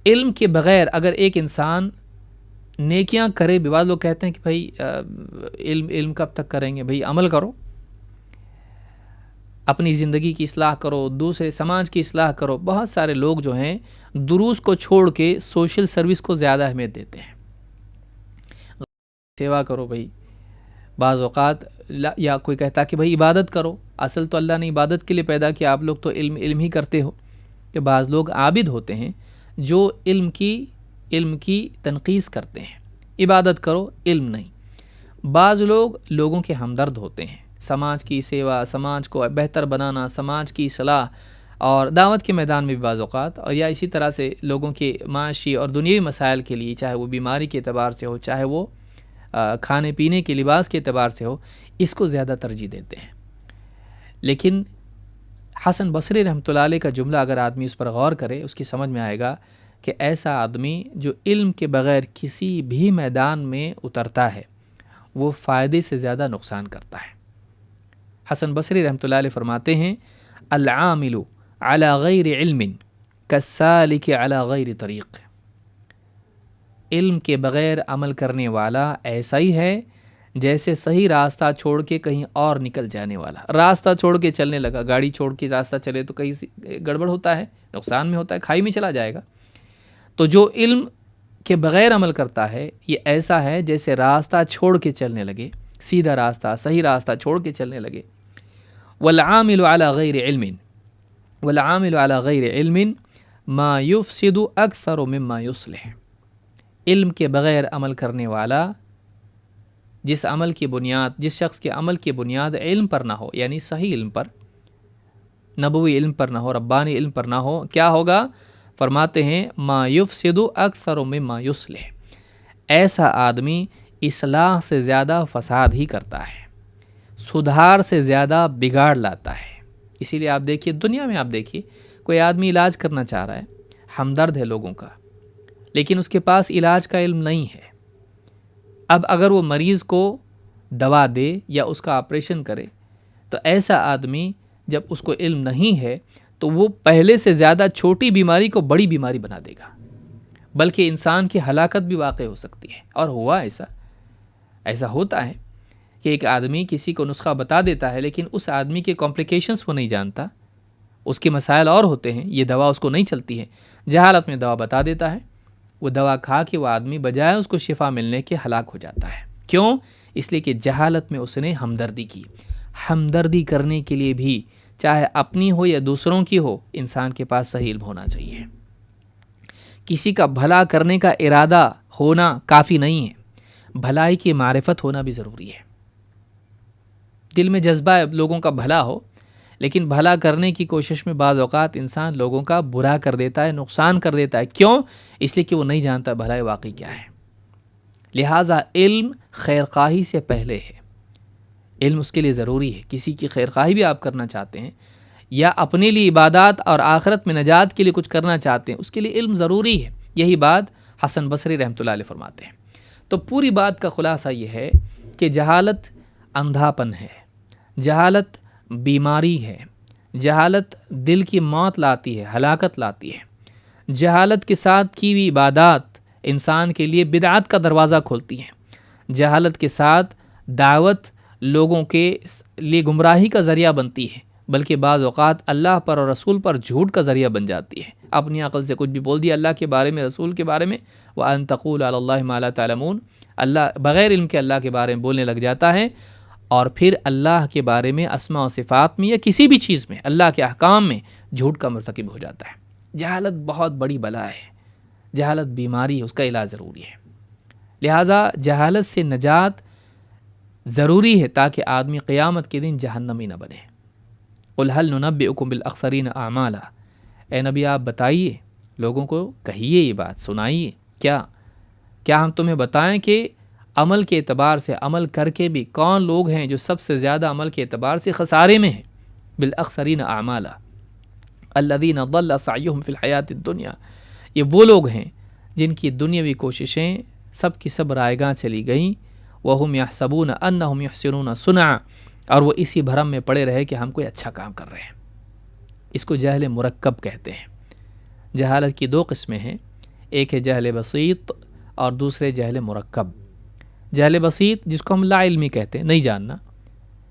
علم کے بغیر اگر ایک انسان نیکیاں کرے بھی، بعض لوگ کہتے ہیں کہ بھائی علم کب تک کریں گے، بھائی عمل کرو، اپنی زندگی کی اصلاح کرو، دوسرے سماج کی اصلاح کرو. بہت سارے لوگ جو ہیں دروس کو چھوڑ کے سوشل سروس کو زیادہ اہمیت دیتے ہیں. سیوا کرو بھائی. بعض اوقات یا کوئی کہتا کہ بھائی عبادت کرو، اصل تو اللہ نے عبادت کے لیے پیدا کیا، آپ لوگ تو علم ہی کرتے ہو. کہ بعض لوگ عابد ہوتے ہیں جو علم کی تنقیص کرتے ہیں، عبادت کرو علم نہیں. بعض لوگ لوگوں کے ہمدرد ہوتے ہیں، سماج کی سیوا، سماج کو بہتر بنانا، سماج کی اصلاح اور دعوت کے میدان میں بھی بعض اوقات، اور یا اسی طرح سے لوگوں کے معاشی اور دنیوی مسائل کے لیے، چاہے وہ بیماری کے اعتبار سے ہو، چاہے وہ کھانے پینے کے لباس کے اعتبار سے ہو، اس کو زیادہ ترجیح دیتے ہیں. لیکن حسن بصری رحمۃ اللہ علیہ کا جملہ اگر آدمی اس پر غور کرے، اس کی سمجھ میں آئے گا کہ ایسا آدمی جو علم کے بغیر کسی بھی میدان میں اترتا ہے وہ فائدے سے زیادہ نقصان کرتا ہے. حسن بصری رحمۃ اللہ علیہ فرماتے ہیں العامل علی غیر علم کالسالک علی غیر طریق. علم کے بغیر عمل کرنے والا ایسا ہی ہے جیسے صحیح راستہ چھوڑ کے کہیں اور نکل جانے والا. راستہ چھوڑ کے چلنے لگا، گاڑی چھوڑ کے راستہ چلے تو کہیں گڑبڑ ہوتا ہے، نقصان میں ہوتا ہے، کھائی میں چلا جائے گا. تو جو علم کے بغیر عمل کرتا ہے یہ ایسا ہے جیسے راستہ چھوڑ کے چلنے لگے، سیدھا راستہ، صحیح راستہ چھوڑ کے چلنے لگے. والعامل علی غیر علم، والعامل علی غیر علم ما یفسد اکثر مما یصلح. علم کے بغیر عمل کرنے والا جس شخص کے عمل کی بنیاد علم پر نہ ہو، یعنی صحیح علم پر، نبوی علم پر نہ ہو، ربانی علم پر نہ ہو، کیا ہوگا؟ فرماتے ہیں ما یفسد اکثر مما یصلح. ایسا آدمی اصلاح سے زیادہ فساد ہی کرتا ہے، سدھار سے زیادہ بگاڑ لاتا ہے. اسی لیے آپ دیکھیے دنیا میں، آپ دیکھیے کوئی آدمی علاج کرنا چاہ رہا ہے، ہمدرد ہے لوگوں کا، لیکن اس کے پاس علاج کا علم نہیں ہے. اب اگر وہ مریض کو دوا دے یا اس کا آپریشن کرے تو ایسا آدمی جب اس کو علم نہیں ہے تو وہ پہلے سے زیادہ چھوٹی بیماری کو بڑی بیماری بنا دے گا، بلکہ انسان کی ہلاکت بھی واقع ہو سکتی ہے. اور ہوا ایسا ہوتا ہے کہ ایک آدمی کسی کو نسخہ بتا دیتا ہے لیکن اس آدمی کے کمپلیکیشنز وہ نہیں جانتا، اس کے مسائل اور ہوتے ہیں، یہ دوا اس کو نہیں چلتی ہے، جہالت میں دوا بتا دیتا ہے. وہ دوا کھا کے وہ آدمی بجائے اس کو شفا ملنے کے ہلاک ہو جاتا ہے. کیوں؟ اس لیے کہ جہالت میں اس نے ہمدردی کی. ہمدردی کرنے کے لیے بھی چاہے اپنی ہو یا دوسروں کی ہو، انسان کے پاس صحیح علم ہونا چاہیے. کسی کا بھلا کرنے کا ارادہ ہونا کافی نہیں ہے، بھلائی کی معرفت ہونا بھی ضروری ہے. دل میں جذبہ لوگوں کا بھلا ہو، لیکن بھلا کرنے کی کوشش میں بعض اوقات انسان لوگوں کا برا کر دیتا ہے، نقصان کر دیتا ہے. کیوں؟ اس لیے کہ وہ نہیں جانتا بھلائی واقعی کیا ہے. لہٰذا علم خیر خواہی سے پہلے ہے، علم اس کے لیے ضروری ہے. کسی کی خیر خواہی بھی آپ کرنا چاہتے ہیں یا اپنے لیے عبادات اور آخرت میں نجات کے لیے کچھ کرنا چاہتے ہیں، اس کے لیے علم ضروری ہے. یہی بات حسن بصری رحمۃ اللہ علیہ فرماتے ہیں. تو پوری بات کا خلاصہ یہ ہے کہ جہالت اندھاپن ہے، جہالت بیماری ہے، جہالت دل کی موت لاتی ہے، ہلاکت لاتی ہے. جہالت کے ساتھ کی ہوئی عبادات انسان کے لیے بدعات کا دروازہ کھولتی ہیں. جہالت کے ساتھ دعوت لوگوں کے لیے گمراہی کا ذریعہ بنتی ہے، بلکہ بعض اوقات اللہ پر اور رسول پر جھوٹ کا ذریعہ بن جاتی ہے. اپنی عقل سے کچھ بھی بول دیا اللہ کے بارے میں، رسول کے بارے میں. وَأَن تَقُولُوا عَلَى اللَّهِ مَا لَا تَعْلَمُونَ. اللہ بغیر علم کے اللہ کے بارے میں بولنے لگ جاتا ہے، اور پھر اللہ کے بارے میں اسماء و صفات میں یا کسی بھی چیز میں، اللہ کے احکام میں جھوٹ کا مرتکب ہو جاتا ہے. جہالت بہت بڑی بلا ہے، جہالت بیماری ہے، اس کا علاج ضروری ہے. لہٰذا جہالت سے نجات ضروری ہے تاکہ آدمی قیامت کے دن جہنمی نہ بنے. قُلْ هَلْ نُنَبِّئُكُمْ بِالْأَخْسَرِينَ أَعْمَالًا. اے نبی آپ بتائیے، لوگوں کو کہیے، یہ بات سنائیے. کیا ہم تمہیں بتائیں کہ عمل کے اعتبار سے، عمل کر کے بھی کون لوگ ہیں جو سب سے زیادہ عمل کے اعتبار سے خسارے میں ہیں؟ بالأخسرین اعمالا الذین ضل سعیہم فی الحیات الدنیا. یہ وہ لوگ ہیں جن کی دنیاوی کوششیں سب کی سب رائگاں چلی گئیں. وہم یحسبون انہم یحسنون صنعا. اور وہ اسی بھرم میں پڑے رہے کہ ہم کوئی اچھا کام کر رہے ہیں. اس کو جہل مرکب کہتے ہیں. جہالت کی دو قسمیں ہیں. ایک ہے جہل بسیط اور دوسرے جہل مرکب۔ جہل بسیط جس کو ہم لا علمی کہتے ہیں، نہیں جاننا،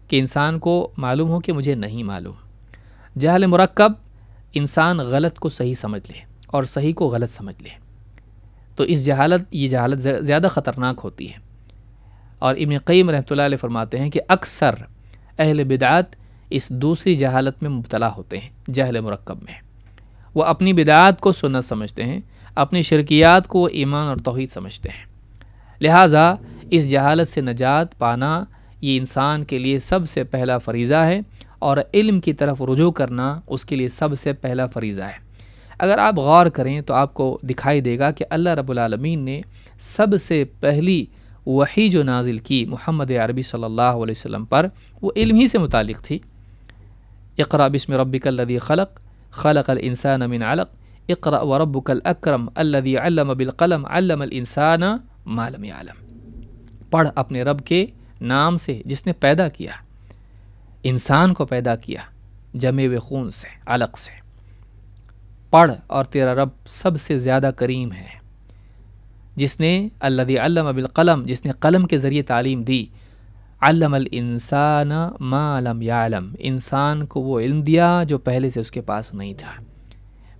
کہ انسان کو معلوم ہو کہ مجھے نہیں معلوم۔ جہل مرکب انسان غلط کو صحیح سمجھ لے اور صحیح کو غلط سمجھ لے، تو یہ جہالت زیادہ خطرناک ہوتی ہے۔ اور ابن قیم رحمۃ اللہ علیہ فرماتے ہیں کہ اکثر اہل بدعات اس دوسری جہالت میں مبتلا ہوتے ہیں، جہل مرکب میں۔ وہ اپنی بدعات کو سنت سمجھتے ہیں، اپنی شرکیات کو ایمان اور توحید سمجھتے ہیں۔ لہٰذا اس جہالت سے نجات پانا یہ انسان کے لیے سب سے پہلا فریضہ ہے، اور علم کی طرف رجوع کرنا اس کے لیے سب سے پہلا فریضہ ہے۔ اگر آپ غور کریں تو آپ کو دکھائی دے گا کہ اللہ رب العالمین نے سب سے پہلی وحی جو نازل کی محمد عربی صلی اللہ علیہ وسلم پر، وہ علم ہی سے متعلق تھی۔ اقرأ بسم ربک الذی خلق خلق الانسان من علق اقرأ وربک الاکرم الذی علم بالقلم علم الانسان ما لم یعلم۔ پڑھ اپنے رب کے نام سے جس نے پیدا کیا، انسان کو پیدا کیا جمے ہوئے خون سے، علق سے۔ پڑھ اور تیرا رب سب سے زیادہ کریم ہے، جس نے الذی علم بالقلم، جس نے قلم کے ذریعے تعلیم دی، علم الانسان ما لم یعلم، انسان کو وہ علم دیا جو پہلے سے اس کے پاس نہیں تھا۔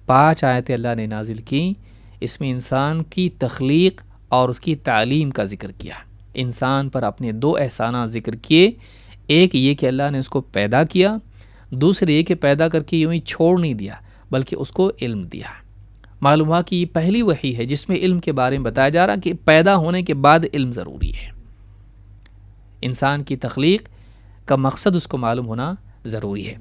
5 آیتیں اللہ نے نازل کی، اس میں انسان کی تخلیق اور اس کی تعلیم کا ذکر کیا۔ انسان پر اپنے 2 احسانات ذکر کیے، ایک یہ کہ اللہ نے اس کو پیدا کیا، دوسرے یہ کہ پیدا کر کے یوں ہی چھوڑ نہیں دیا بلکہ اس کو علم دیا۔ معلوم ہوا کہ یہ پہلی وحی ہے جس میں علم کے بارے میں بتایا جا رہا کہ پیدا ہونے کے بعد علم ضروری ہے۔ انسان کی تخلیق کا مقصد اس کو معلوم ہونا ضروری ہے۔